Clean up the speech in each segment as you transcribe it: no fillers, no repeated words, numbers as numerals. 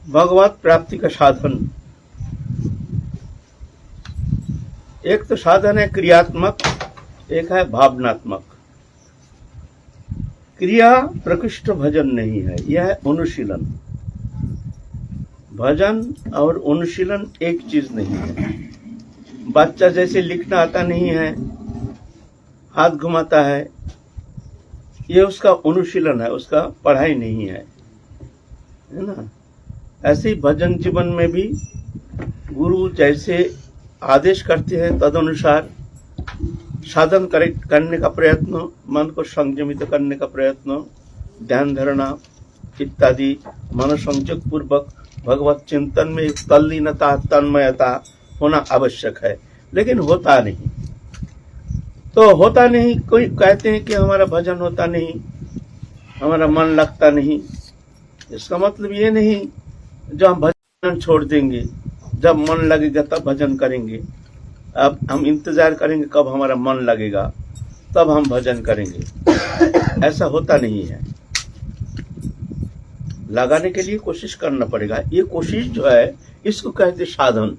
भगवत प्राप्ति का साधन, एक तो साधन है क्रियात्मक, एक है भावनात्मक। क्रिया प्रकृष्ट भजन नहीं है, यह है अनुशीलन। भजन और अनुशीलन एक चीज नहीं है। बच्चा जैसे लिखना आता नहीं है, हाथ घुमाता है, ये उसका अनुशीलन है, उसका पढ़ाई नहीं है ना। ऐसे ही भजन जीवन में भी गुरु जैसे आदेश करते हैं तदनुसार साधन करने का प्रयत्न, मन को संयमित करने का प्रयत्न, ध्यान धारणा इत्यादि मनोसंयोग पूर्वक भगवत चिंतन में एक तल्लीनता तन्मयता होना आवश्यक है। लेकिन होता नहीं, तो होता नहीं। कोई कहते हैं कि हमारा भजन होता नहीं, हमारा मन लगता नहीं। इसका मतलब ये नहीं जो हम भजन छोड़ देंगे, जब मन लगेगा तब भजन करेंगे। अब हम इंतजार करेंगे कब हमारा मन लगेगा तब हम भजन करेंगे, ऐसा होता नहीं है। लगाने के लिए कोशिश करना पड़ेगा। ये कोशिश जो है इसको कहते साधन।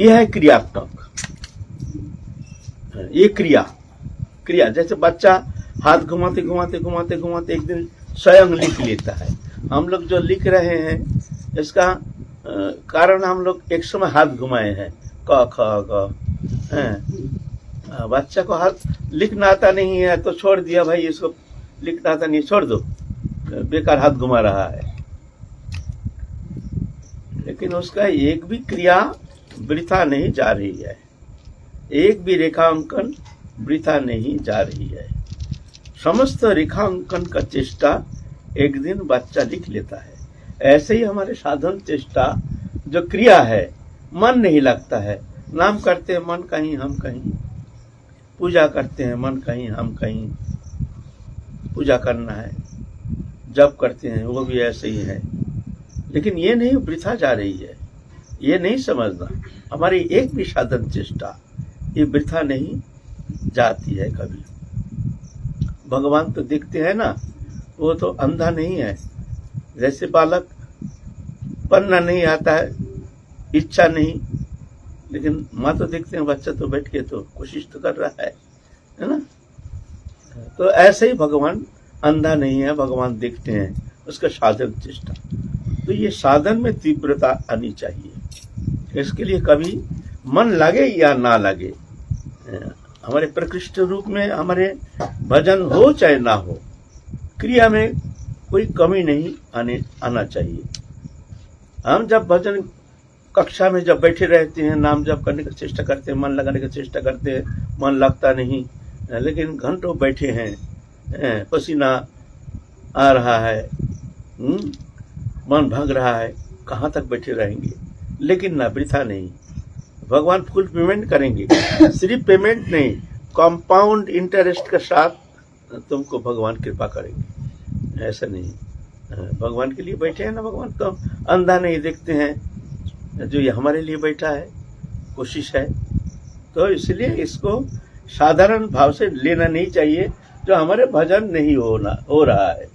यह है क्रियात्मक। ये क्रिया जैसे बच्चा हाथ घुमाते घुमाते घुमाते घुमाते एक दिन स्वयं लिख लेता है। हम लोग जो लिख रहे हैं इसका कारण हम लोग एक समय हाथ घुमाए हैं, क ख ग। बच्चा को हाथ लिखना आता नहीं है तो छोड़ दिया, भाई इसको लिखना आता नहीं, छोड़ दो, बेकार हाथ घुमा रहा है। लेकिन उसका एक भी क्रिया वृथा नहीं जा रही है, एक भी रेखांकन वृथा नहीं जा रही है। समस्त रेखांकन का चेष्टा एक दिन बच्चा लिख लेता है। ऐसे ही हमारे साधन चेष्टा जो क्रिया है, मन नहीं लगता है। नाम करते हैं मन कहीं हम कहीं, पूजा करते हैं मन कहीं हम कहीं, पूजा करना है, जप करते हैं वो भी ऐसे ही है। लेकिन ये नहीं वृथा जा रही है, ये नहीं समझना। हमारी एक भी साधन चेष्टा ये वृथा नहीं जाती है कभी। भगवान तो दिखते हैं ना, वो तो अंधा नहीं है। जैसे बालक पढ़ना नहीं आता है, इच्छा नहीं, लेकिन माँ तो देखते हैं, बच्चा तो बैठ के तो कोशिश तो कर रहा है ना। तो ऐसे ही भगवान अंधा नहीं है, भगवान देखते हैं, उसका साधन चेष्टा। तो ये साधन में तीव्रता आनी चाहिए। इसके लिए कभी मन लगे या ना लगे, हमारे प्रकृष्ट रूप में हमारे भजन हो चाहे ना हो, क्रिया में कोई कमी नहीं आना चाहिए। हम जब भजन कक्षा में जब बैठे रहते हैं, नाम जप करने की चेष्टा करते हैं, मन लगाने की चेष्टा करते हैं, मन लगता नहीं, लेकिन घंटों बैठे हैं, पसीना आ रहा है, मन भाग रहा है, कहाँ तक बैठे रहेंगे। लेकिन ना, वृथा नहीं। भगवान फुल पेमेंट करेंगे, सिर्फ पेमेंट नहीं, कंपाउंड इंटरेस्ट के साथ तुमको भगवान कृपा करेंगे। ऐसा नहीं, भगवान के लिए बैठे हैं ना, भगवान तो अंधा नहीं देखते हैं, जो ये हमारे लिए बैठा है, कोशिश है। तो इसलिए इसको साधारण भाव से लेना नहीं चाहिए। जो हमारे भजन नहीं हो रहा है,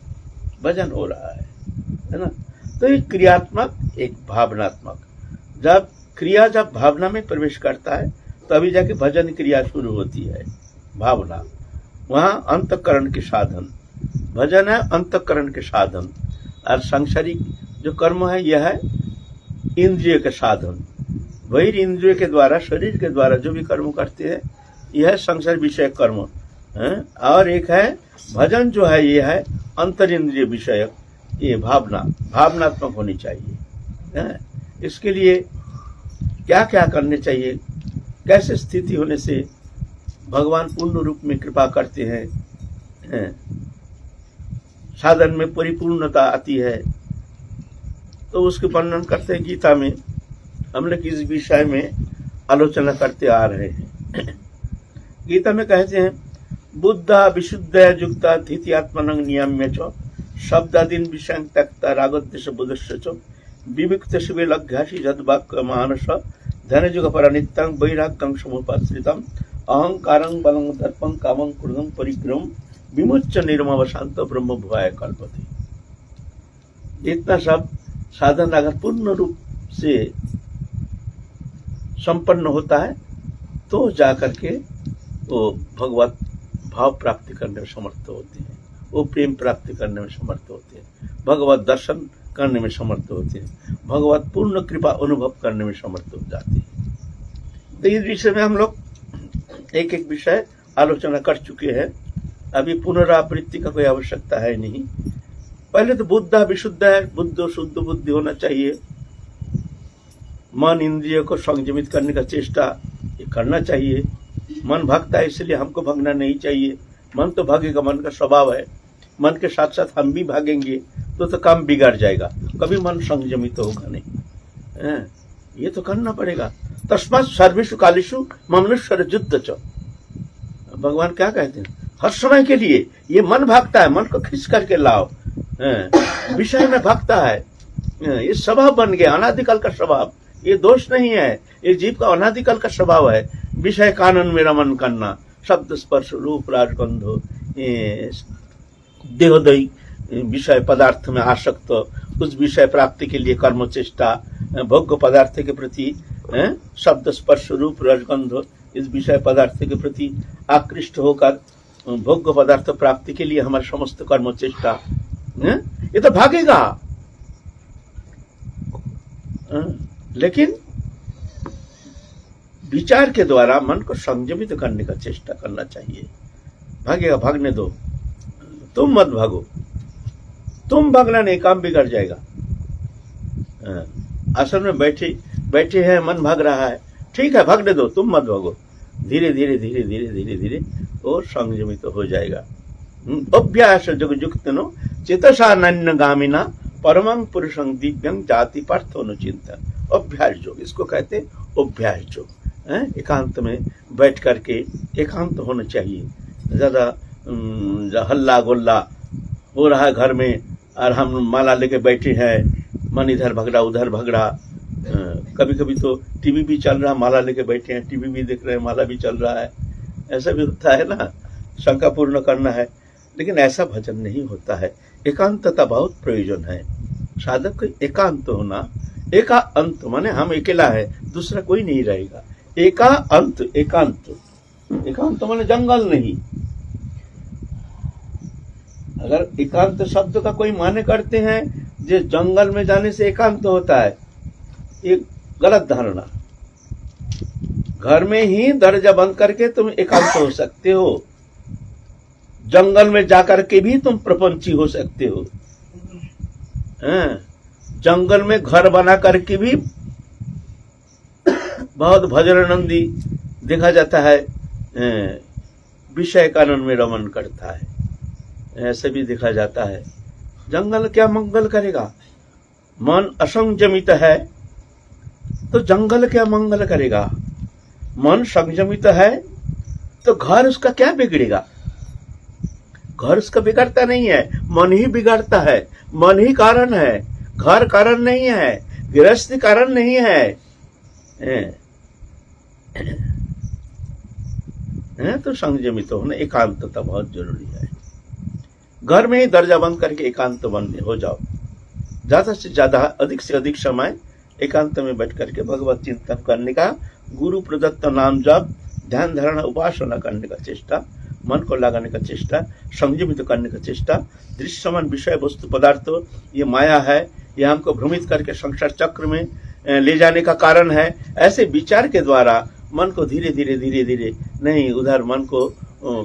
भजन हो रहा है ना। तो एक क्रियात्मक, एक भावनात्मक। जब क्रिया जब भावना में प्रवेश करता है तभी जाके भजन क्रिया शुरू होती है। भावना वहाँ अंतःकरण के साधन, भजन है अंतःकरण के साधन। और सांसारिक जो कर्म है यह है इंद्रिय के साधन। वही इंद्रिय के द्वारा, शरीर के द्वारा जो भी कर्म करते हैं यह है संसार विषय कर्म है। और एक है भजन जो है, ये है अंतर इंद्रिय विषय। ये भावनात्मक होनी चाहिए है। इसके लिए क्या क्या करने चाहिए, कैसे स्थिति होने से भगवान पूर्ण रूप में कृपा करते हैं, साधन में परिपूर्णता आती है, तो उसके वर्णन करते हैं गीता में। हम लोग इस विषय में आलोचना करते आ रहे हैं। गीता में कहते हैं, बुद्धा विशुद्ध युक्ता धीत्यात्मनं नियम्य च शब्दादीन विषयं त्यक्ता रागद्वेष बुधस्य च विविक्त शिवे लघ्यासी जद्वाक्य मानस धनजुग परनित्यं वैराग्यं समुपाश्रितम् अहंकारं बलं दर्पं कामं क्रोधं परिग्रहं विमुच्य निर्मम शांत ब्रह्म भुवाय कल्पते। इतना सब साधन अगर पूर्ण रूप से संपन्न होता है तो जाकर के वो भगवत भाव प्राप्ति करने में समर्थ होते हैं, वो प्रेम प्राप्ति करने में समर्थ होते हैं, भगवत दर्शन करने में समर्थ होते हैं, भगवत पूर्ण कृपा अनुभव करने में समर्थ हो जाते हैं। तो इस विषय में हम लोग एक एक विषय आलोचना कर चुके हैं, अभी पुनरावृत्ति का कोई आवश्यकता है नहीं। पहले तो बुद्ध विशुद्ध है, बुद्ध शुद्ध बुद्धि होना चाहिए, मन इंद्रियों को संयमित करने का चेष्टा ये करना चाहिए। मन भागता है इसलिए हमको भागना नहीं चाहिए, मन तो भागेगा, मन का स्वभाव है, मन के साथ साथ हम भी भागेंगे तो काम बिगड़ जाएगा, कभी मन संयमित होगा नहीं। ये तो करना पड़ेगा। तस्मात् सर्वेषु कालेषु मनुष्य युद्ध च, भगवान क्या कहते हैं, हर समय के लिए ये मन भागता है, मन को खींच करके लाओ, विषय में भागता है, ये स्वभाव बन गया, अनादिकाल का स्वभाव, ये दोष नहीं है, ये जीव का अनादिकाल का स्वभाव है। विषय कानन में रमन करना, शब्द स्पर्श रूप राजगंधो, देहोदयी विषय पदार्थ में आसक्त, उस विषय प्राप्ति के लिए कर्म चेष्टा, भोग्य पदार्थ के प्रति शब्द स्पर्श रूप रसगंध, इस विषय पदार्थ के प्रति आकृष्ट होकर भोग्य पदार्थ प्राप्ति के लिए हमारे समस्त कर्म चेष्टा, ये तो भागेगा। लेकिन विचार के द्वारा मन को संयमित करने का चेष्टा करना चाहिए। भागेगा, भागने दो, तुम मत भागो, तुम भागना नहीं, काम बिगड़ जाएगा। आसन में बैठे हैं, मन भाग रहा है, ठीक है, भागने दो, तुम मत भागो, धीरे धीरे धीरे धीरे धीरे धीरे वो संयमित हो जाएगा। अभ्यास जुगजुक्त नो चेतसा नन्यगामिना परमं पुरुषं दिव्यं जाति पार्थोनुचिंतन। अभ्यास योग, इसको कहते अभ्यास योग। एकांत में बैठ करके एकांत होना चाहिए। ज्यादा हल्ला गोल्ला हो रहा है घर में और हम माला लेके बैठे हैं, मन इधर भगड़ा उधर भगड़ा, कभी कभी तो टीवी भी चल रहा है, माला लेके बैठे हैं, टीवी भी देख रहे हैं, माला भी चल रहा है, ऐसा भी होता है ना, शंका पूर्ण करना है। लेकिन ऐसा भजन नहीं होता है। एकांतता बहुत प्रयोजन है। साधक को एकांत होना, एका अंत माने हम अकेला है, दूसरा कोई नहीं रहेगा। एका अंत, एकांत, एकांत माने जंगल नहीं। अगर एकांत शब्द का कोई माने करते हैं जो जंगल में जाने से एकांत होता है, ये गलत धारणा। घर में ही दरवाजा बंद करके तुम एकांत हो सकते हो, जंगल में जाकर के भी तुम प्रपंची हो सकते हो। जंगल में घर बना करके भी बहुत भजनानंदी देखा जाता है, विषय कानन में रमन करता है, ऐसे भी देखा जाता है। जंगल क्या मंगल करेगा? मन असंयमित है तो जंगल क्या मंगल करेगा? मन संयमित है तो घर उसका क्या बिगड़ेगा? घर उसका बिगड़ता नहीं है, मन ही बिगड़ता है। मन ही कारण है, घर कारण नहीं है, गृहस्थी कारण नहीं है। तो संयमित होना, एकांतता बहुत जरूरी है। घर में ही दरवाजा बंद करके एकांत बंद हो जाओ। ज्यादा से ज्यादा, अधिक से अधिक समय एकांत में बैठ करके भगवत चिंतन करने का, गुरु प्रदत्त नाम जप, ध्यान धारणा उपासना करने का चेष्टा, मन को लगाने का चेष्टा, संयमित करने का चेष्टा। दृश्यमान विषय वस्तु पदार्थ ये माया है, ये हमको भ्रमित करके संसार चक्र में ले जाने का कारण है। ऐसे विचार के द्वारा मन को धीरे धीरे धीरे धीरे नहीं, उधर मन को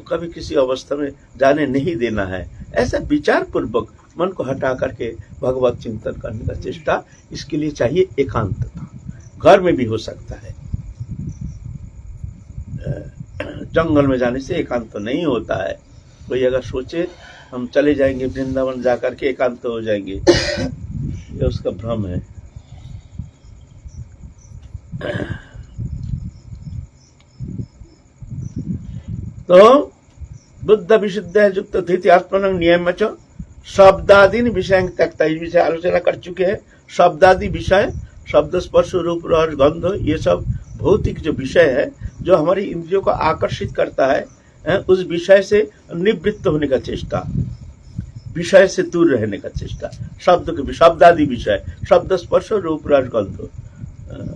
कभी किसी अवस्था में जाने नहीं देना है। ऐसा विचार पूर्वक मन को हटा करके भगवत चिंतन करने का चेष्टा। इसके लिए चाहिए एकांतता। घर में भी हो सकता है, जंगल में जाने से एकांत नहीं होता है। कोई अगर सोचे हम चले जाएंगे वृंदावन जाकर के एकांत हो जाएंगे, ये उसका भ्रम है। तो बुद्ध विशुद्ध युक्त धृति आत्मन नियम च शब्दादि विषय त्यक्ता, इस विषय आलोचना कर चुके हैं। शब्दादि विषय, शब्द स्पर्श रूप रस गंध, ये सब भौतिक जो विषय है जो हमारी इंद्रियों को आकर्षित करता है, उस विषय से निवृत्त होने का चेष्टा। विषय से दूर रहने का चेष्टा, शब्द के शब्दादि विषय, शब्द स्पर्श रूप रस गंध,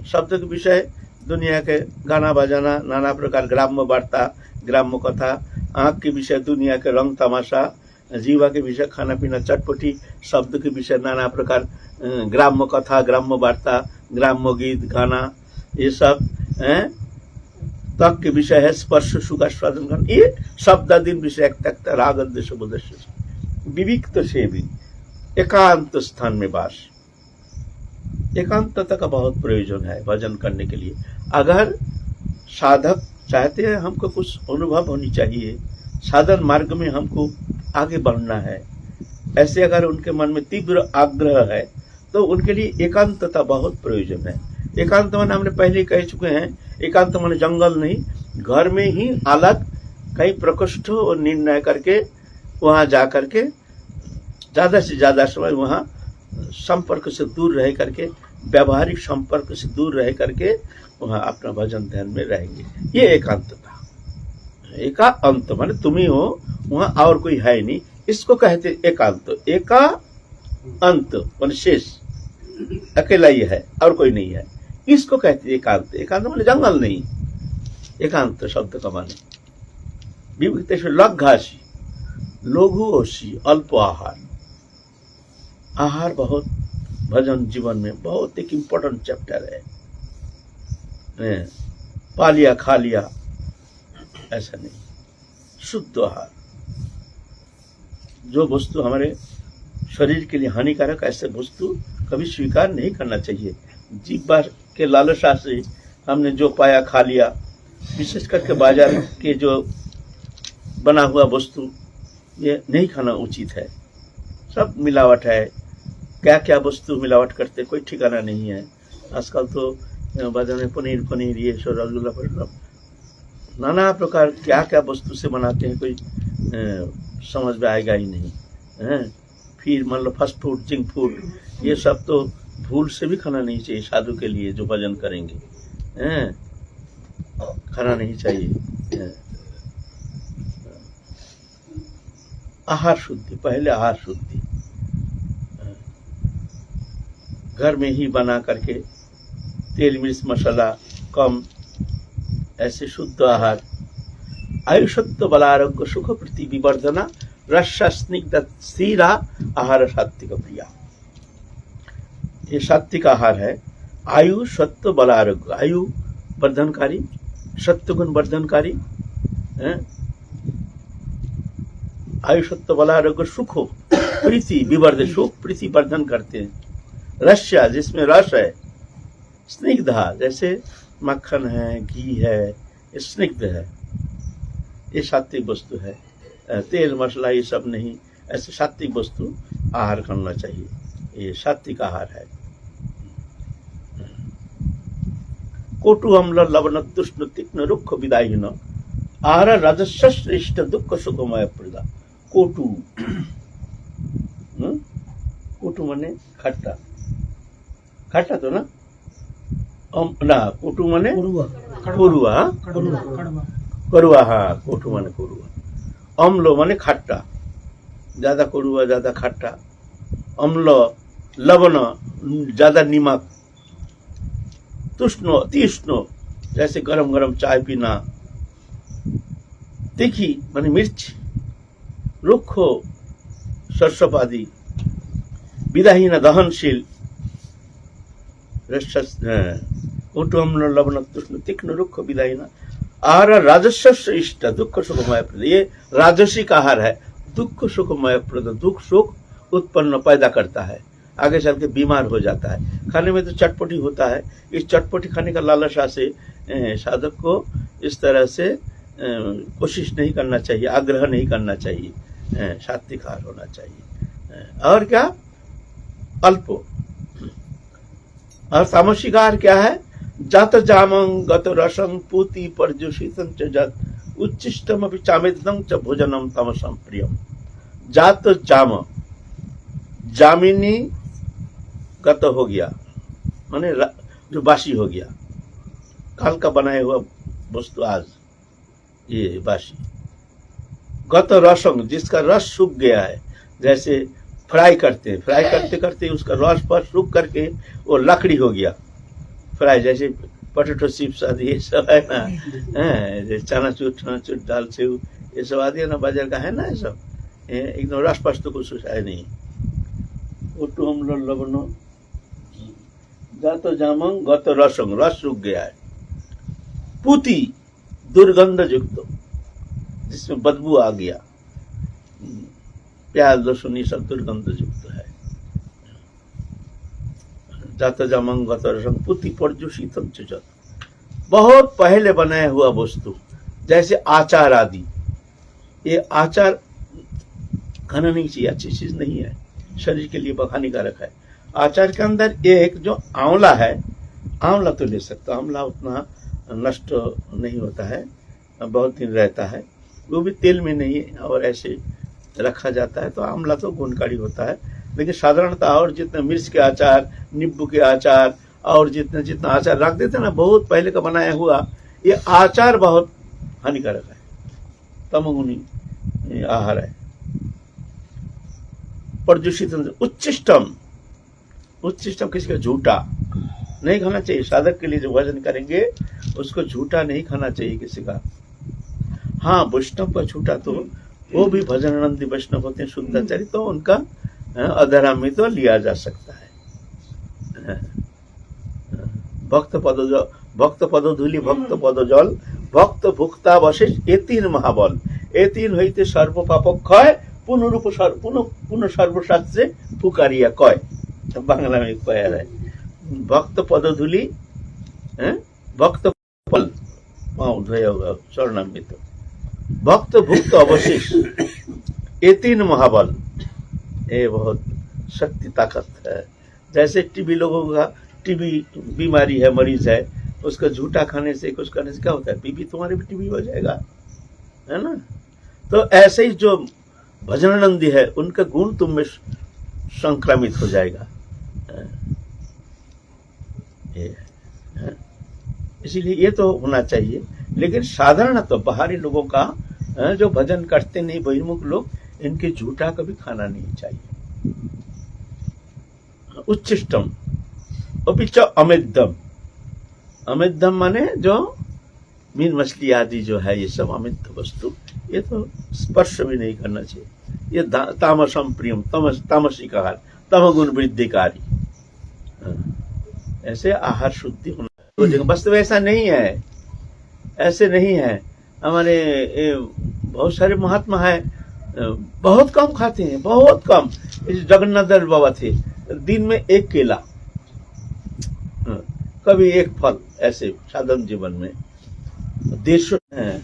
शब्द के विषय दुनिया के गाना बजाना, नाना प्रकार ग्राम्य वार्ता, ग्राम्य कथा, आँख के विषय दुनिया के रंग तमाशा, जीवा के विषय खाना पीना चटपटी, शब्द के विषय नाना प्रकार ग्राम्य कथा, ग्राम्य वार्ता, ग्राम्य गीत गाना, ये सब तक के विषय है स्पर्श सुख स्वादन, ये शब्दादि विषय तक राग द्वेष विविक्त से भी एकांत स्थान में वास, एकांतता का बहुत प्रयोजन है भजन करने के लिए। अगर साधक चाहते हैं हमको कुछ अनुभव होनी चाहिए, साधन मार्ग में हमको आगे बढ़ना है, ऐसे अगर उनके मन में तीव्र आग्रह है तो उनके लिए एकांतता बहुत प्रयोजन है। एकांत मन हमने पहले कह चुके हैं, एकांत मन जंगल नहीं, घर में ही अलग कई प्रकोष्ठ और निर्णय करके वहां जा करके ज्यादा से ज्यादा समय वहां संपर्क से दूर रह करके, व्यावहारिक संपर्क से दूर रह करके वहां अपना भजन ध्यान में रहेंगे। ये एकांतता, एकांत माने तुम ही हो, वहां और कोई है नहीं, इसको कहते एकांत। एका अंत माने शेष, अकेला ही है और कोई नहीं है, इसको कहते एकांत। एकांत माने जंगल नहीं, एकांत शब्द का माने विविक्तेषु लघ्घासी लघुओसी अल्प आहार। आहार बहुत भजन जीवन में बहुत एक इम्पोर्टेंट चैप्टर है। पा लिया खा लिया ऐसा नहीं, शुद्ध आहार, जो वस्तु हमारे शरीर के लिए हानिकारक, ऐसे वस्तु कभी स्वीकार नहीं करना चाहिए। जीभ के लालसा से हमने जो पाया खा लिया, विशेष करके बाजार के जो बना हुआ वस्तु ये नहीं खाना उचित है। सब मिलावट है, क्या क्या वस्तु मिलावट करते कोई ठिकाना नहीं है। आजकल तो बाजार में पनीर ये सब रसगुल्ला पर नाना प्रकार क्या क्या वस्तु से बनाते हैं, कोई समझ में आएगा ही नहीं है। फिर मान लो फास्ट फूड, जंक फूड, ये सब तो भूल से भी खाना नहीं चाहिए। साधु के लिए जो भजन करेंगे खाना नहीं चाहिए। आहार शुद्धि, पहले आहार शुद्धि, घर में ही बना करके तेल मिर्च मसाला कम, ऐसे शुद्ध आहार। आयुषत्व बलारोग्य सुख प्रति विवर्धना रस स्निग्ध स्थिरा आहार सात्विक प्रिया। ये सात्विक आहार है। आयु सत्व बल आरोग्य, आयु वर्धनकारी, सत्व गुण वर्धनकारी, आयु सत्व बल आरोग्य सुखो प्रीति विवर्धन, सुख प्रीति वर्धन करते हैं। रस्या जिसमें रस है, स्निग्धा जैसे मक्खन है, घी है, स्निग्ध है, ये सात्विक वस्तु है। तेल मसाला ये सब नहीं, ऐसे सात्विक वस्तु आहार करना चाहिए, ये सात्विक आहार है। कोटु अम्ल लवण तुष्ण तीक्ष्ण रुक्ष विदाहीन आहार राजस्व श्रेष्ठ दुख सुखमय प्रदा। कोटु, कोटु माने खट्टा, खट्टा तो ना कोटु माने कड़ुआ, कड़ुआ, हाँ कोटु माने कड़ुआ। अम्ल माने खट्टा, ज्यादा कड़ुआ ज्यादा खट्टा। अम्ल लवण ज्यादा नमक। तुष्ण तीक्ष्ण जैसे गरम गरम चाय पीना। तीखी माने मिर्च। रुखो सरसप आदि। विदाहीन दहनशील। कोटु अम्ल लवण तुष्ण तीक्ष्ण रुक्ष विदाहीन आहार राजस्व इष्ट दुख सुखमय प्रद। ये राजसिक आहार है, दुख सुखमय प्रद, दुख सुख उत्पन्न पैदा करता है, आगे चल के बीमार हो जाता है। खाने में तो चटपटी होता है, इस चटपटी खाने का लालसा से साधक को इस तरह से कोशिश नहीं करना चाहिए, आग्रह नहीं करना चाहिए। सात्विक आहार होना चाहिए। और क्या अल्प। और तामसिक आहार क्या है? जात जामं गत रसं पूति परजुषितं च जत उच्चिष्टम अपि चामेदं च भोजनम तमसं प्रियम। जात जाम, जामिनी गत हो गया माने जो बासी हो गया, कल का बनाया हुआ वस्तु आज ये बासी। गत रसंग जिसका रस सूख गया है, जैसे फ्राई करते करते उसका रस पर सूख करके वो लकड़ी हो गया फ्राई, जैसे पोटैटो चिप्स आदि ये सब है ना, है चनाचूर दाल सेव ये सब आदि है ना, बाजार का है ना, ये सब एकदम रस पस तो कुछ है नहीं। उठो हम लोग लबनो जातो जामंग गत रसंग, रस सूख गया है। पूती दुर्गंध युक्त, जिसमें बदबू आ गया, प्याज लहसुन ये सब दुर्गंध युक्त है। जातो जामंग गत रसंग पूती पर्युषितम चुचत, बहुत पहले बनाया हुआ वस्तु जैसे आचार आदि, ये आचार खाना नहीं चाहिए, अच्छी चीज नहीं है, शरीर के लिए हानिकारक है। आचार के अंदर एक जो आंवला है, आंवला तो ले सकते, आंवला उतना नष्ट नहीं होता है, बहुत दिन रहता है, वो भी तेल में नहीं और ऐसे रखा जाता है, तो आंवला तो गुणकारी होता है। लेकिन साधारणतः और जितने मिर्च के आचार, नींबू के आचार और जितना आचार रख देते ना, बहुत पहले का बनाया हुआ, ये आचार बहुत हानिकारक है, तमोगुणी आहार है। प्रदूषित उच्चिष्टम, उच्चिष्टम किसी का झूठा नहीं खाना चाहिए। साधक के लिए जो भजन करेंगे उसको झूठा नहीं खाना चाहिए किसी का। हाँ, वैष्णव का झूठा तो वो भी भजनानंदी वैष्णव होते हैं, शुद्धाचारी, तो उनका अधरामी तो लिया जा सकता है। भक्त पदधूलि भक्त पदजल भक्त भुक्ता बशेष ए तीन महाबल, ए तीन हईते सर्व पाप क्षय पुनः सर्वशास्त्रे पुकारिया कय, बांग्ला में कह रहा है। भक्त पदधूलि, भक्त फल पाँव धोया होगा चरणामृत, भक्त भुक्त अवशेष ये तीन महाबल, ये बहुत शक्ति ताकत है। जैसे टीबी लोगों का, टीबी बीमारी है, मरीज है, उसका झूठा खाने से कुछ करने से क्या होता है, बीबी तुम्हारे भी टीबी हो जाएगा, है ना। तो ऐसे ही जो भजनानंदी है उनका गुण तुम में संक्रमित हो जाएगा। इसीलिए ये तो होना चाहिए। लेकिन साधारण तो बाहरी लोगों का, जो भजन करते नहीं, बहिर्मुख लोग, इनके झूठा कभी खाना नहीं चाहिए। उच्चिष्टम अपिच अमेद्धम, अमेद्धम माने जो मीन मछली आदि जो है, ये सब अमिद्ध वस्तु, ये तो स्पर्श भी नहीं करना चाहिए। ये तामसम प्रियम, तामसिक आहार, तमगुण वृद्धिकारी, ऐसे आहार शुद्धि होना। वास्तव ऐसा नहीं है, ऐसे नहीं है। हमारे बहुत सारे महात्मा है, बहुत कम खाते हैं, बहुत कम। जगन्नाथ बाबा थे, दिन में एक केला, कभी एक फल, ऐसे साधन जीवन में देश है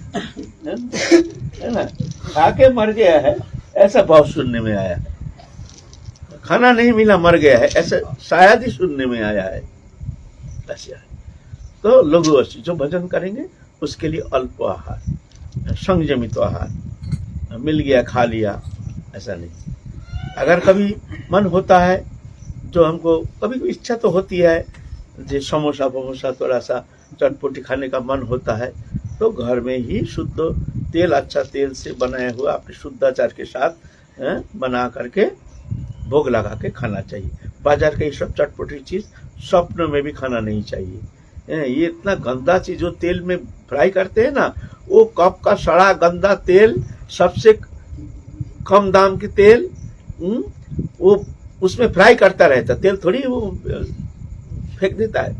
ना, खा के मर गया है, ऐसा बहुत सुनने में आया है। खाना नहीं मिला, मर गया है, ऐसा शायद ही सुनने में आया है। ऐसा है तो लघु अस्थि जो भजन करेंगे उसके लिए अल्प आहार, संयमित आहार, मिल गया खा लिया, ऐसा नहीं। अगर कभी मन होता है, जो हमको कभी कभी इच्छा तो होती है, जो समोसा वमोसा थोड़ा सा चटपटी खाने का मन होता है, तो घर में ही शुद्ध तेल, अच्छा तेल से बनाया हुआ अपने शुद्धाचार के साथ बना करके भोग लगा के खाना चाहिए। बाजार के ये सब चटपटी चीज स्वप्न में भी खाना नहीं चाहिए। ये इतना गंदा चीज जो तेल में फ्राई करते हैं ना, वो कप का सड़ा गंदा तेल, सबसे कम दाम की तेल, वो उसमें फ्राई करता रहता, तेल थोड़ी वो फेंक देता है।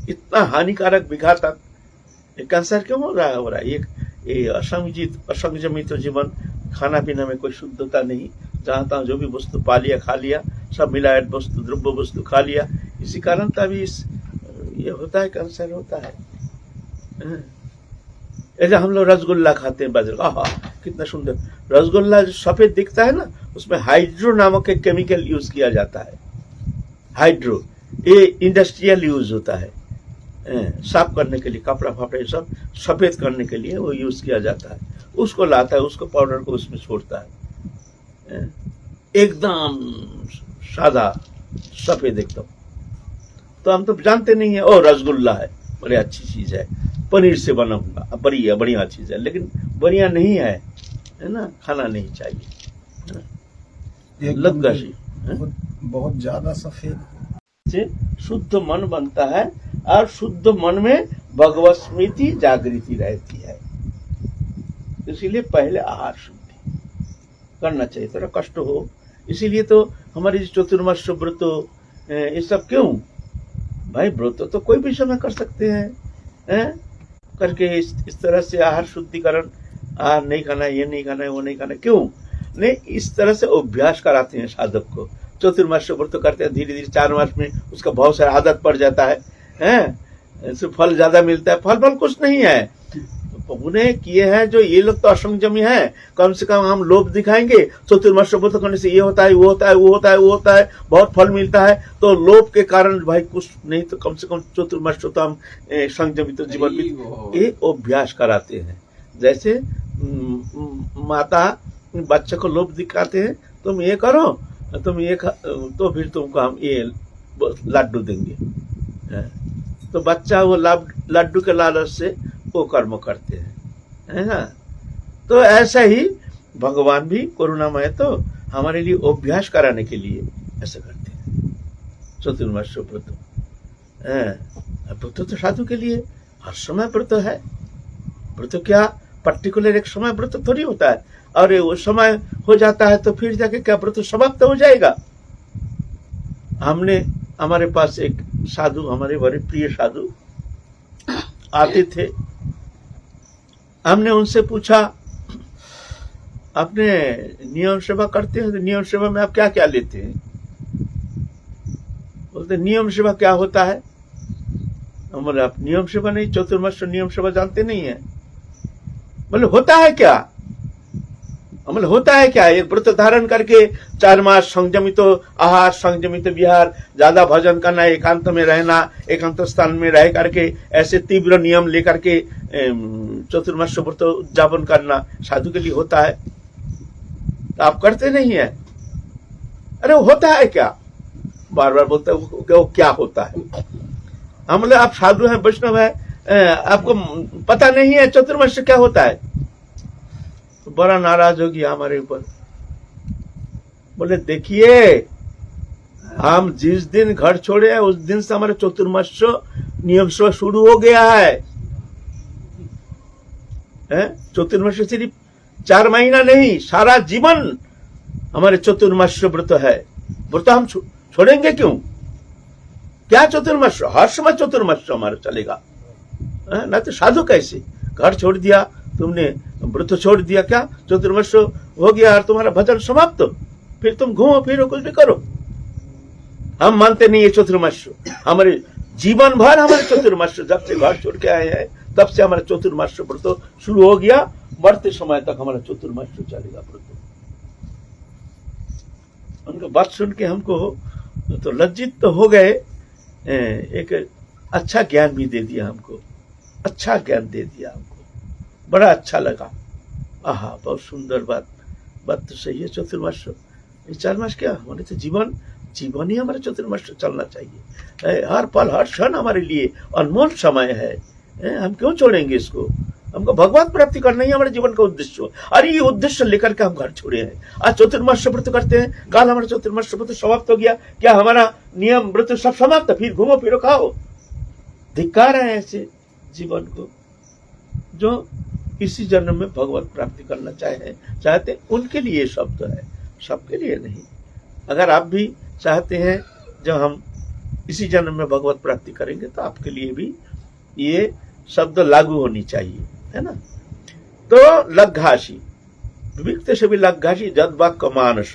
इतना हानिकारक विघातक कैंसर क्यों हो रहा है? ये असंयमित जीवन, खाना पीना में कोई शुद्धता नहीं, जहां तहां जो भी वस्तु पा लिया खा लिया, सब मिलावट वस्तु, द्रव्य वस्तु खा लिया, इसी कारण तभी ये होता है, कैंसर होता है। ऐसे हम लोग रसगुल्ला खाते हैं, बाजार, आहा कितना सुंदर रसगुल्ला, जो सफेद दिखता है ना, उसमें हाइड्रो नामक एक केमिकल यूज किया जाता है। हाइड्रो, ये इंडस्ट्रियल यूज होता है, साफ करने के लिए, कपड़ा फापड़े सब सफेद करने के लिए वो यूज किया जाता है। उसको लाता है, उसको पाउडर को उसमें छोड़ता है, एकदम सादा सफेद एकदम। तो हम तो जानते नहीं है, ओ रसगुल्ला है, बड़ी अच्छी चीज है, पनीर से बना हुआ, बढ़िया चीज है, लेकिन बढ़िया नहीं है, है ना, खाना नहीं चाहिए, एकदम लग्गाशी बहुत बहुत ज्यादा सफेद। से शुद्ध मन बनता है और शुद्ध मन में भगवत स्मृति जागृति रहती है। इसीलिए पहले आहार शुद्धि करना चाहिए, थोड़ा कष्ट हो। इसीलिए तो हमारी चतुर्मास्य व्रत ये सब क्यों भाई, व्रत तो कोई भी समय कर सकते हैं, करके इस तरह से आहार शुद्धिकरण, आहार नहीं खाना, ये नहीं खाना है, वो नहीं खाना, क्यों नहीं, इस तरह से अभ्यास कराते हैं साधक को। चतुर्मास्य व्रत करते हैं, धीरे धीरे 4 मास में उसका बहुत सारा आदत पड़ जाता है, इससे फल ज्यादा मिलता है। फल कुछ नहीं है, उन्हें किए हैं जो ये लोग तो असंयमी है, कम से कम हम लोभ दिखाएंगे चतुर्मास्य व्रत करने से ये होता है, वो होता है, वो होता है, वो होता है, बहुत फल मिलता है, तो लोभ के कारण भाई कुछ नहीं तो कम से कम चतुर्मास्य तो हम संयमित जीवन में ये अभ्यास कराते हैं। जैसे माता बच्चे को लोभ दिखाते हैं, तुम ये करो, तुम ये तो फिर तुमको हम ये लड्डू देंगे, तो बच्चा वो लड्डू के लालच से वो कर्म करते हैं, है ना। तो ऐसा ही भगवान भी करुणामय तो हमारे लिए अभ्यास कराने के लिए ऐसा करते हैं चतुर्मास्य व्रत। व्रत तो साधु के लिए हर समय व्रत है, व्रत क्या पर्टिकुलर एक समय व्रत थोड़ी होता है, और वो समय हो जाता है तो फिर जाके क्या व्रत समाप्त हो जाएगा। हमारे पास एक साधु, हमारे बड़े प्रिय साधु आते थे, हमने उनसे पूछा आपने नियम सेवा करते हैं, तो नियम सेवा में आप क्या क्या लेते हैं? बोलते नियम सेवा क्या होता है? बोले आप नियम सेवा नहीं, चतुर्मास्य नियम सेवा जानते नहीं है। बोले होता है क्या? बोले होता है क्या, एक व्रत धारण करके 4 मास संयमित आहार, संयमित विहार, ज्यादा भजन करना, एकांत में रहना, एकांत स्थान में रह करके ऐसे तीव्र नियम लेकर के चतुर्मास्य व्रत उद्यापन करना साधु के लिए होता है, तो आप करते नहीं है। अरे होता है क्या? बार बार बोलते वो क्या होता है। हम बोले आप साधु हैं, वैष्णव है, आपको पता नहीं है चतुर्मास्य क्या होता है? तो बड़ा नाराज हो गया हमारे ऊपर। बोले देखिए, हम जिस दिन घर छोड़े उस दिन से हमारे चतुर्मास्य नियम से शुरू हो गया है। चतुर्मास्य सिर्फ 4 महीना नहीं, सारा जीवन हमारे चतुर्मास्य व्रत है। व्रत हम छोड़ेंगे क्यों? क्या चतुर्मास्य? हर समय चतुर्मास्य हमारा चलेगा, ना तो साधु कैसे? घर छोड़ दिया तुमने, व्रत छोड़ दिया, क्या चतुर्मास्य हो गया और तुम्हारा भजन समाप्त, फिर तुम घूमो फिरो कुछ भी करो। हम मानते नहीं है चतुर्मास्य, हमारे जीवन भर हमारे चतुर्मास्य, जब से घर छोड़ के आए हैं तब से हमारा चतुर्मास्य व्रत शुरू हो गया, मरते समय तक हमारा चतुर्मास्य चलेगा व्रत। उनका बात सुन के हमको तो लज्जित तो हो गए, एक अच्छा ज्ञान भी दे दिया हमको, अच्छा ज्ञान दे दिया हमको, बड़ा अच्छा लगा। आहा, बहुत सुंदर बात तो सही है। चतुर्मास्य 4 मास क्या हमारे तो जीवन ही हमारे चतुर्मास्य चलना चाहिए। हर पल हर क्षण हमारे लिए अनमोल समय है, हम क्यों छोड़ेंगे इसको? हमको भगवत प्राप्ति करना ही हमारे जीवन का उद्देश्य हो, और ये उद्देश्य लेकर के हम घर छोड़े हैं। आज चतुर्मास्य व्रत करते हैं, कल हमारा चतुर्मास्य व्रत समाप्त हो गया, क्या हमारा नियम व्रत सब समाप्त, फिर घूमो फिरो खाओ? धिक्कार है ऐसे जीवन को। जो इसी जन्म में भगवत प्राप्ति करना चाहते उनके लिए शब्द है, सबके लिए नहीं। अगर आप भी चाहते हैं जब हम इसी जन्म में भगवत प्राप्ति करेंगे, तो आपके लिए भी ये शब्द लागू होनी चाहिए, है ना। तो लग्घासी, विविक्त से भी लग्घासी, जद वाक्य मानस,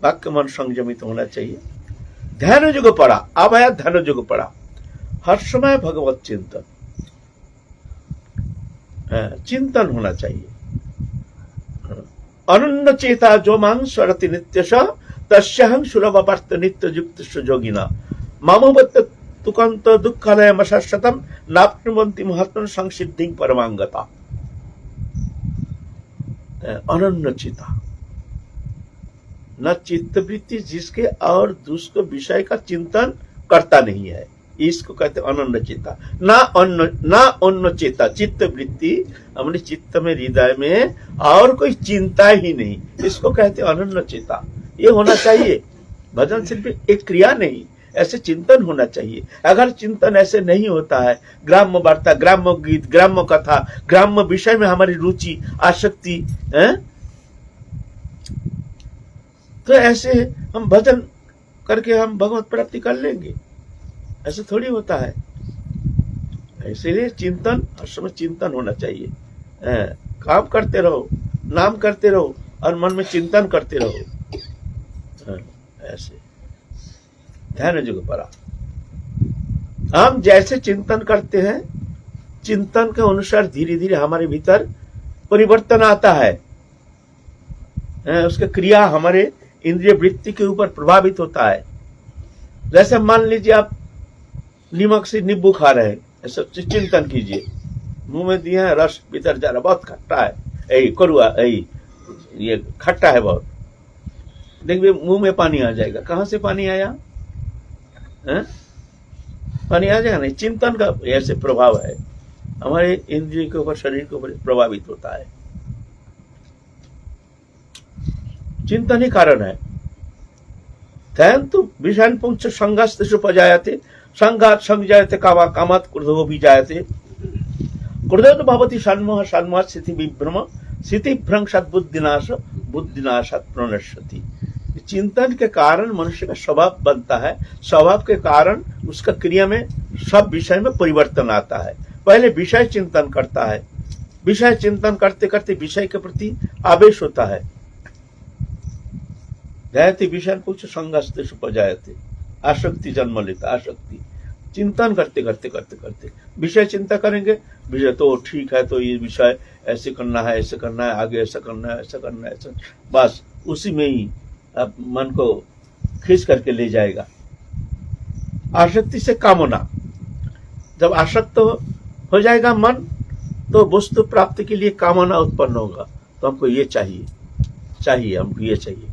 वाक्य मन संयमित होना चाहिए। ध्यान युग पड़ा, अब आया ध्यान युग पड़ा, हर समय भगवत चिंतन होना चाहिए। अनन्य चेता जो मांग स्वरति नित्य तस्याहं सुलभ पार्थ नित्य युक्त सुयोगिना मामवत्त तुकंत दुःखालय मशाश्वतम नाप्नुवन्ति महात्मन संसिद्धि परमांगता। अनन्य चिता, न चित्तवृत्ति जिसके और दूसरे विषय का चिंतन करता नहीं है, इसको कहते अनन्य चेता। ना अन्य चेता, चित्त वृत्ति अपने चित्त में, हृदय में और कोई चिंता ही नहीं, इसको कहते अनन्य चेता। ये होना चाहिए। भजन सिर्फ एक क्रिया नहीं, ऐसे चिंतन होना चाहिए। अगर चिंतन ऐसे नहीं होता है, ग्राम्य वार्ता, ग्राम्य गीत, ग्राम्य कथा, ग्राम्य विषय में हमारी रुचि, आसक्ति है, तो ऐसे हम भजन करके हम भगवत प्राप्ति कर लेंगे, ऐसे थोड़ी होता है। इसलिए चिंतन, हर समय चिंतन होना चाहिए। काम करते रहो, नाम करते रहो और मन में चिंतन करते रहो। ऐसे ध्यान जुग परा। हम जैसे चिंतन करते हैं, चिंतन के अनुसार धीरे धीरे हमारे भीतर परिवर्तन आता है। उसका क्रिया हमारे इंद्रिय वृत्ति के ऊपर प्रभावित होता है। जैसे मान लीजिए आप नीमक से नींबू खा रहे हैं, ऐसा चिंतन कीजिए, मुंह में दिए हैं, रस भीतर जा रहा, बहुत खट्टा है, यही कड़वा, यही ये खट्टा है बहुत, देखिए मुंह में पानी आ जाएगा। कहां से पानी आया? पानी आ जाएगा नहीं। चिंतन का ऐसे प्रभाव है, हमारे इंद्रिय के ऊपर, शरीर के ऊपर प्रभावित होता है। चिंतन ही कारण है। ध्यान तो विषान पुंछ संगस्त उपजायते, संघात संजायते, कामा कामात क्रोधो भी जायते, क्रोधो तो भवति षण्मोह, षण्मोहात् स्थिति विभ्रम, स्थिति भ्रंशात् बुद्धिनाश, बुद्धिनाशात् प्रणश्यति। चिंतन के कारण मनुष्य का स्वभाव बनता है, स्वभाव के कारण उसका क्रिया में, सब विषय में परिवर्तन आता है। पहले विषय चिंतन करता है, विषय चिंतन करते करते विषय के प्रति आवेश होता है। जायते विषय कुछ संगस्ते उपजायते, आसक्ति जन्म लेता, आसक्ति। चिंतन करते करते करते करते विषय चिंता करेंगे, विषय तो ठीक है, तो ये विषय ऐसे करना है, ऐसे करना है, आगे ऐसा करना है, ऐसा करना है, ऐसा, बस उसी में ही अब मन को खींच करके ले जाएगा। आसक्ति से कामना, जब आसक्त हो जाएगा मन, तो वस्तु प्राप्ति के लिए कामना उत्पन्न होगा। तो हमको ये चाहिए, चाहिए हमको ये चाहिए,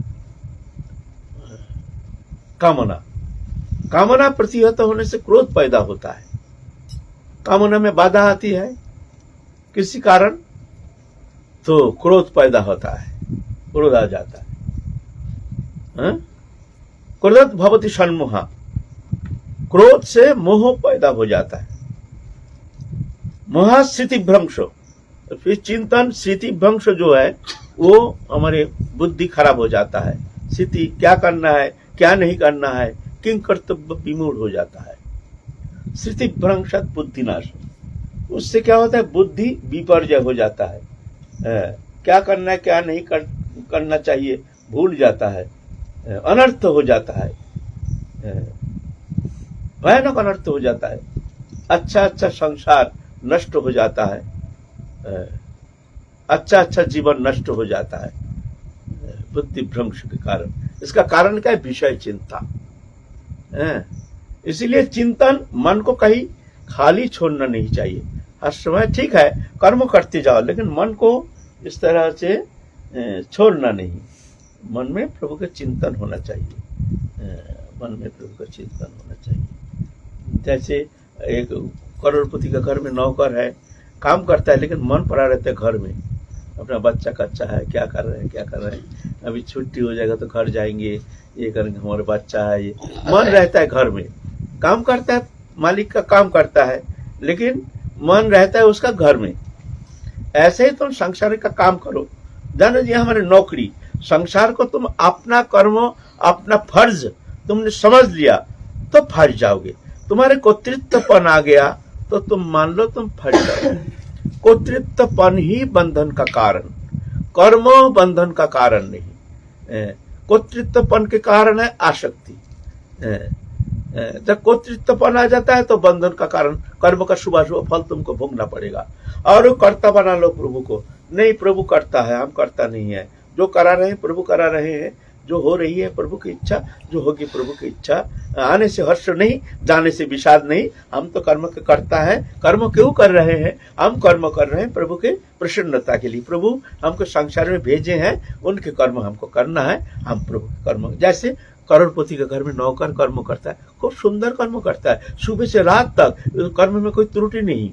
कामना। कामना प्रतिहत होने से क्रोध पैदा होता है। कामना में बाधा आती है किसी कारण, तो क्रोध पैदा होता है, क्रोध आ जाता है। क्रोध भवति षण्मोह, क्रोध से मोह पैदा हो जाता है। मोह स्थिति भ्रंश, फिर चिंतन स्थिति भ्रंश जो है वो हमारे बुद्धि खराब हो जाता है। स्थिति क्या करना है, क्या नहीं करना है, किंग कर्तव्य विमूढ़ हो जाता है। स्थिति भ्रंशात् बुद्धिनाश, उससे क्या होता है, बुद्धि विपर्जय हो जाता है। क्या करना है, क्या नहीं करना चाहिए भूल जाता है, अनर्थ हो जाता है, भयानक अनर्थ हो जाता है। अच्छा अच्छा संसार नष्ट हो जाता है, अच्छा अच्छा जीवन नष्ट हो जाता है बुद्धि भ्रंश के कारण। इसका कारण क्या है? विषय चिंता। इसीलिए चिंतन, मन को कहीं खाली छोड़ना नहीं चाहिए। हर समय ठीक है कर्म करते जाओ, लेकिन मन को इस तरह से छोड़ना नहीं। मन में प्रभु का चिंतन होना चाहिए, मन में प्रभु का चिंतन होना चाहिए। जैसे एक करोड़पति का घर में नौकर है, काम करता है, लेकिन मन पड़ा रहता है घर में, अपना बच्चा कच्चा है, क्या कर रहे हैं, क्या कर रहे हैं, अभी छुट्टी हो जाएगा तो घर जाएंगे, ये करेंगे, हमारा बच्चा है, ये मन रहता है घर में। काम करता है, मालिक का काम करता है, लेकिन मन रहता है उसका घर में। ऐसे ही तुम संसार का काम करो। जानो जी, हमारी नौकरी, संसार को तुम अपना कर्म, अपना फर्ज तुमने समझ लिया तो फंस जाओगे। तुम्हारे कर्तृत्वपन आ गया तो तुम मान लो तुम फंस जाओगे। कर्तृत्वपन ही बंधन का कारण, कर्म बंधन का कारण नहीं। कर्तृत्वपन के कारण है आसक्ति। जब कर्तृत्वपन आ जाता है तो बंधन का कारण, कर्म का शुभ शुभ फल तुमको भोगना पड़ेगा। और वो कर्ता बना लो प्रभु को, नहीं प्रभु करता है, हम करता नहीं है। जो करा रहे हैं प्रभु करा रहे हैं, जो हो रही है प्रभु की इच्छा, जो होगी प्रभु की इच्छा। आने से हर्ष नहीं, जाने से विषाद नहीं। हम तो कर्म के करता है। कर्म क्यों कर रहे हैं? हम कर्म कर रहे हैं प्रभु के प्रसन्नता के लिए। प्रभु हमको संसार में भेजे हैं, उनके कर्म हमको करना है। हम प्रभु के कर्म, जैसे करोड़पति के घर में नौकर कर्म करता है, खूब सुंदर कर्म करता है, सुबह से रात तक कर्म में कोई त्रुटि नहीं।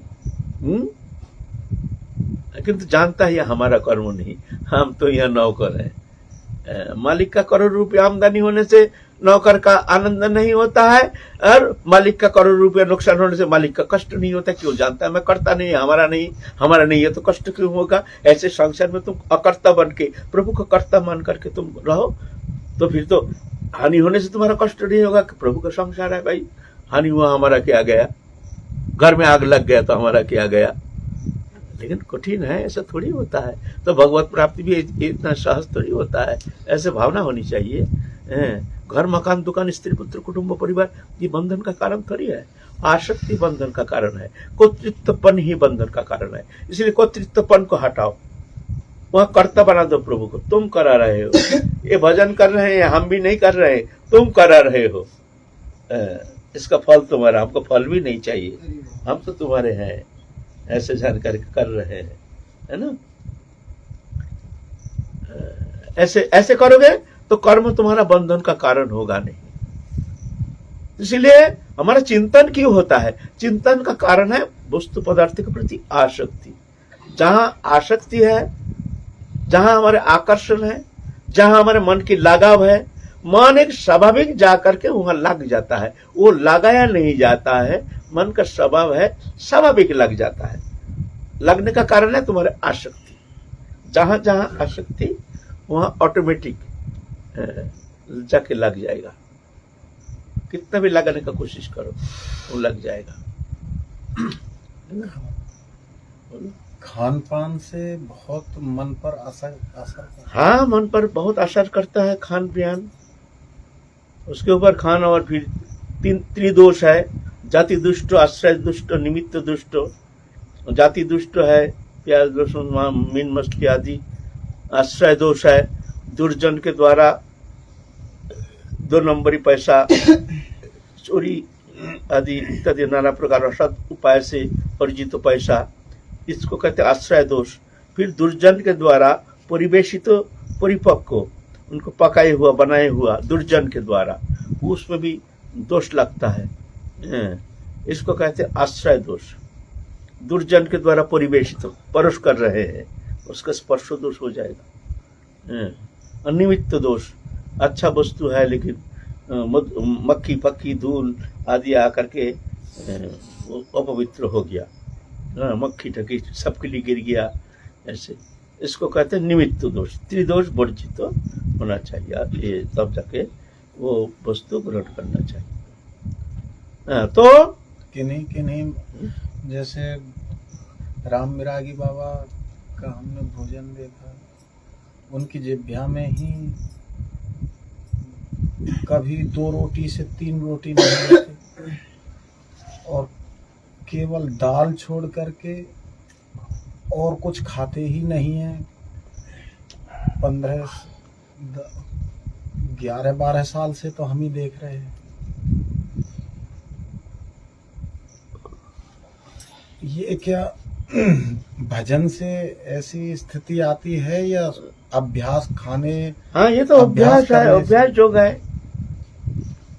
लेकिन तो जानता है हमारा कर्म नहीं, हम तो यहाँ नौकर हैं। मालिक का करोड़ रुपया आमदनी होने से नौकर का आनंद नहीं होता है, और मालिक का करोड़ रुपया नुकसान होने से मालिक का कष्ट नहीं होता। क्यों? जानता है मैं करता नहीं, हमारा नहीं है तो कष्ट क्यों होगा। ऐसे संसार में तुम अकर्ता बन के प्रभु को कर्ता मान करके तुम रहो, तो फिर तो हानि होने से तुम्हारा कष्ट नहीं होगा। प्रभु का संसार है भाई, हानि हुआ हमारा क्या गया, घर में आग लग गया तो हमारा क्या गया। लेकिन कठिन है, ऐसा थोड़ी होता है। तो भगवत प्राप्ति भी इतना सहज थोड़ी होता है, ऐसे भावना होनी चाहिए। घर मकान दुकान स्त्री पुत्र कुटुंब परिवार ये बंधन का कारण थोड़ी है, आसक्ति बंधन का कारण है, कर्तृत्वपन ही बंधन का कारण है। इसलिए कर्तृत्वपन को हटाओ, वहां कर्ता बना दो प्रभु को। तुम करा रहे हो, ये भजन कर रहे हैं, हम भी नहीं कर रहे, तुम करा रहे हो, इसका फल तुम्हारा, हमको फल भी नहीं चाहिए, हम तो तुम्हारे हैं, ऐसे जानकर कर रहे हैं, है ना। ऐसे करोगे तो कर्म तुम्हारा बंधन का कारण होगा नहीं। इसलिए हमारा चिंतन क्यों होता है? चिंतन का कारण है वस्तु पदार्थ के प्रति आसक्ति। जहां आसक्ति है, जहां हमारे आकर्षण है, जहां हमारे मन की लगाव है, मन एक स्वाभाविक जाकर के वहां लग जाता है। वो लगाया नहीं जाता है, मन का स्वभाव है, स्वाभाविक लग जाता है। लगने का कारण है तुम्हारे आसक्ति। जहां जहां आसक्ति वहां ऑटोमेटिक जाके लग जाएगा। कितना भी लगाने का कोशिश करो वो लग जाएगा। खान पान से बहुत मन पर असर हाँ, मन पर बहुत असर करता है खान पान। उसके ऊपर खान, और फिर त्रिदोष है, जाति दुष्ट, आश्रय दुष्ट, निमित्त दुष्ट। जाति दुष्ट है प्याज लहसुन मीन मछली आदि। आश्रय दोष है, दुर्जन के द्वारा 2 नंबरी पैसा, चोरी आदि इत्यादि नाना प्रकार असद उपाय से अर्जित पैसा, इसको कहते हैं आश्रय दोष। फिर दुर्जन के द्वारा परिवेशित परिपक्व, उनको पकाए हुआ बनाए हुआ दुर्जन के द्वारा, उसमें भी दोष लगता है, इसको कहते हैं आश्रय दोष। दुर्जन के द्वारा परिवेशित परोस कर रहे हैं, उसका स्पर्श दोष हो जाएगा। अनिमित्त दोष, अच्छा वस्तु है लेकिन मक्खी पक्की धूल आदि आकर के अपवित्र हो गया, मक्खी टकी सबके लिए गिर गया, ऐसे, इसको कहते हैं निमित्त दोष। त्रिदोष वर्जित होना चाहिए, ये तब जाके वो वस्तु ग्रहण करना चाहिए। तो किन्हीं जैसे राम मिरागी बाबा का हमने भोजन देखा, उनकी जिह्वा में ही कभी 2 रोटी से 3 रोटी नहीं लेते, और केवल दाल छोड़ करके और कुछ खाते ही नहीं है। 11-12 साल से तो हम ही देख रहे हैं। ये क्या भजन से ऐसी स्थिति आती है या अभ्यास खाने? हाँ, ये तो अभ्यास है, अभ्यास योग है,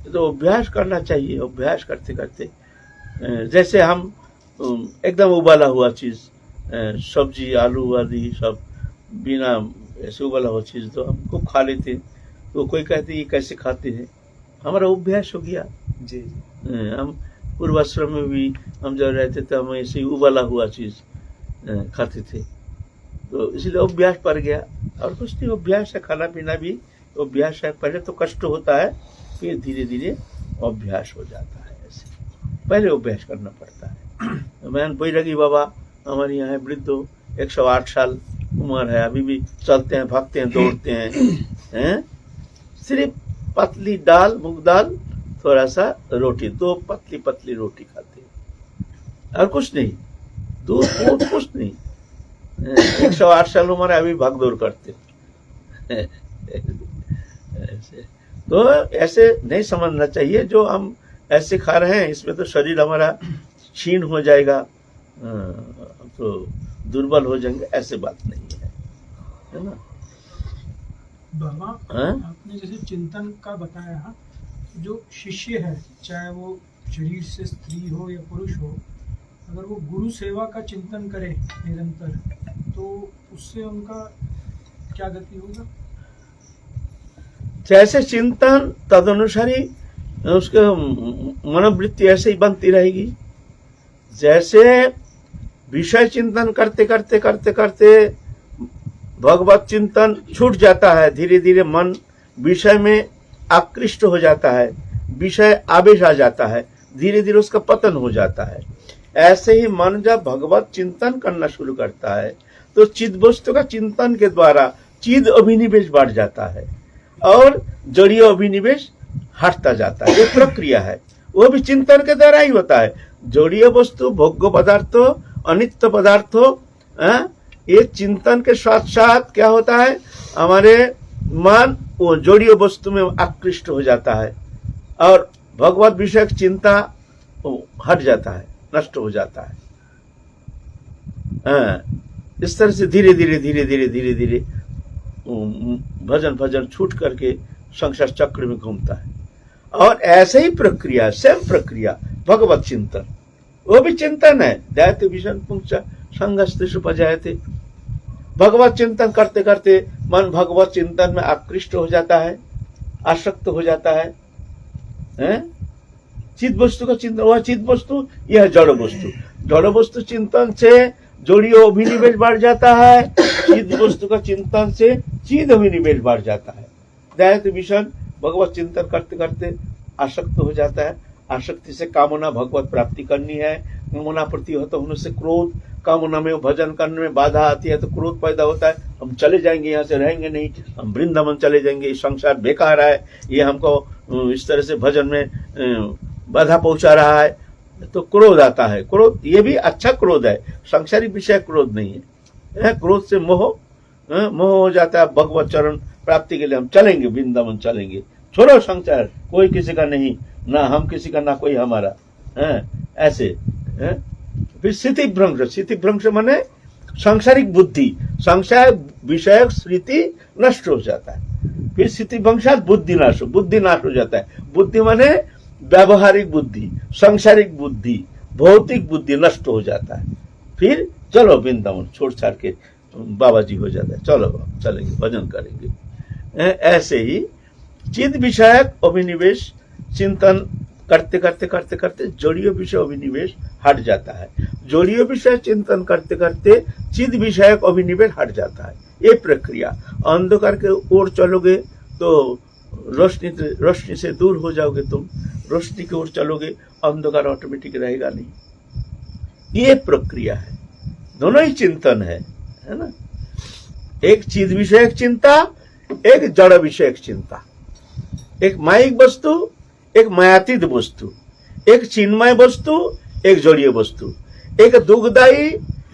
तो अभ्यास करना चाहिए। अभ्यास करते करते जैसे हम एकदम उबाला हुआ चीज, सब्जी आलू आदि सब बिना ऐसे उबाला हुआ चीज तो हम खूब खा लेते, तो कोई कहते ये कैसे खाते हैं, हमारा अभ्यास हो गया जी। हम पूर्वाश्रम में भी हम जब रहते थे, हम ऐसे ही उबाला हुआ चीज खाते थे, तो इसलिए अभ्यास पड़ गया। और कुछ नहीं, अभ्यास है, खाना पीना भी अभ्यास है। पहले तो कष्ट होता है, फिर धीरे धीरे अभ्यास हो जाता है। ऐसे पहले अभ्यास करना पड़ता है। मैं बैरागी बाबा हमारे यहाँ है, वृद्ध, 108 साल उम्र है, अभी भी चलते हैं, भागते हैं, दौड़ते हैं। सिर्फ पतली दाल, मूंग दाल, थोड़ा सा रोटी, 2 पतली पतली रोटी खाते हैं, और कुछ नहीं, दूध कुछ नहीं। 108 साल उम्र है, अभी भाग दौड़ करते हैं। तो ऐसे नहीं समझना चाहिए, जो हम ऐसे खा रहे हैं इसमें तो शरीर हमारा क्षीण हो जाएगा, तो दुर्बल हो जाएंगे, ऐसे बात नहीं है ना। बाबा, हाँ? आपने जैसे चिंतन का बताया, जो शिष्य है चाहे वो शरीर से स्त्री हो या पुरुष हो, अगर वो गुरु सेवा का चिंतन करे निरंतर, तो उससे उनका क्या गति होगा? जैसे चिंतन तदनुसार ही उसके मनोवृत्ति ऐसे ही बनती रहेगी। जैसे विषय चिंतन करते करते करते करते भगवत चिंतन छूट जाता है, धीरे धीरे मन विषय में आकृष्ट हो जाता है, विषय आवेश आ जाता है, धीरे धीरे उसका पतन हो जाता है। ऐसे ही मन जब भगवत चिंतन करना शुरू करता है तो चिद वस्तु का चिंतन के द्वारा चिद अभिनिवेश बढ़ जाता है और जड़ीय अभिनिवेश हटता जाता है। ये प्रक्रिया है, वो भी चिंतन के द्वारा ही होता है। जड़ीय वस्तु, भोग्य पदार्थों, अनित्य पदार्थों, ये चिंतन के साथ साथ क्या होता है, हमारे मन वो जड़ीय वस्तु में आकृष्ट हो जाता है और भगवत विषय की चिंता हट जाता है, नष्ट हो जाता है। इस तरह से धीरे धीरे धीरे धीरे धीरे धीरे भजन भजन छूट करके संसार चक्र में घूमता है। और ऐसे ही प्रक्रिया, सेम प्रक्रिया भगवत चिंतन, वो भी चिंतन है। दैत्य विषण पुंस संघस्तेषु उपजायते। भगवत चिंतन करते करते मन भगवत चिंतन में आकृष्ट हो जाता है, आसक्त हो जाता है। चिद वस्तु का चिंतन, वह चिद वस्तु, यह जड़ वस्तु। जड़ वस्तु चिंतन से जोड़ीय अभिनिवेश बढ़ जाता है, चिद वस्तु का चिंतन से चिद अभिनिवेश बढ़ जाता है। दैत्य विषण भगवत चिंतन करते करते आसक्त हो जाता है। आसक्ति से कामना भगवत प्राप्ति करनी है, कामना प्रतिहत होने से क्रोध, कामना में भजन करने में बाधा आती है तो क्रोध पैदा होता है। हम चले जाएंगे, यहाँ से रहेंगे नहीं, हम वृंदावन चले जाएंगे, ये संसार बेकार है, ये हमको इस तरह से भजन में बाधा पहुंचा रहा है, तो क्रोध आता है। क्रोध ये भी अच्छा क्रोध है, सांसारिक विषय क्रोध नहीं है। क्रोध से मोह हो जाता है। भगवत चरण प्राप्ति के लिए हम चलेंगे, वृंदावन चलेंगे, छोड़ो संसार, कोई किसी का नहीं, ना हम किसी का, ना कोई हमारा, ऐसे। फिर स्थिति भ्रंश, स्थिति भ्रंश माने सांसारिक बुद्धि, संसार विषय स्मृति नष्ट हो जाता है। फिर स्थिति भ्रंशात बुद्धि नाश हो जाता है। बुद्धि माने व्यावहारिक बुद्धि, सांसारिक बुद्धि, भौतिक बुद्धि नष्ट हो जाता है। फिर चलो वृंदावन छोड़ छाड़ के बाबा जी हो जाता है, चलो चलेंगे, भजन करेंगे। ऐसे ही चिद विषयक अभिनिवेश चिंतन करते करते करते करते जड़ीय विषय अभिनिवेश हट जाता है। जड़ीय विषय चिंतन करते करते चिद विषयक अभिनिवेश हट जाता है। ये प्रक्रिया। अंधकार के ओर चलोगे तो रोशनी से दूर हो जाओगे, तुम रोशनी की ओर चलोगे, अंधकार ऑटोमेटिक रहेगा नहीं। ये प्रक्रिया है, दोनों ही चिंतन है ना। एक चिद विषयक चिंता, एक जड़ विषयक चिंता। एक मायिक वस्तु, एक मायातीत वस्तु, एक चिन्मय वस्तु, एक जड़ीय वस्तु, एक दुखदायी,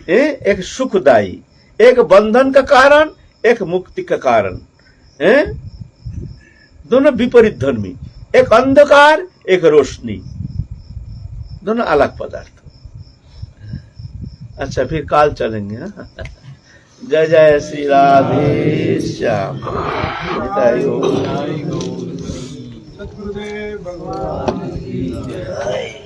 एक सुखदायी, एक बंधन का कारण, एक मुक्ति का कारण, दोनों विपरीत धर्मी। एक अंधकार, एक रोशनी, दोनों अलग पदार्थ। अच्छा, फिर काल चलेंगे। जय जय श्री राधे श्याम। सद्गुरुदेव भगवान की जय।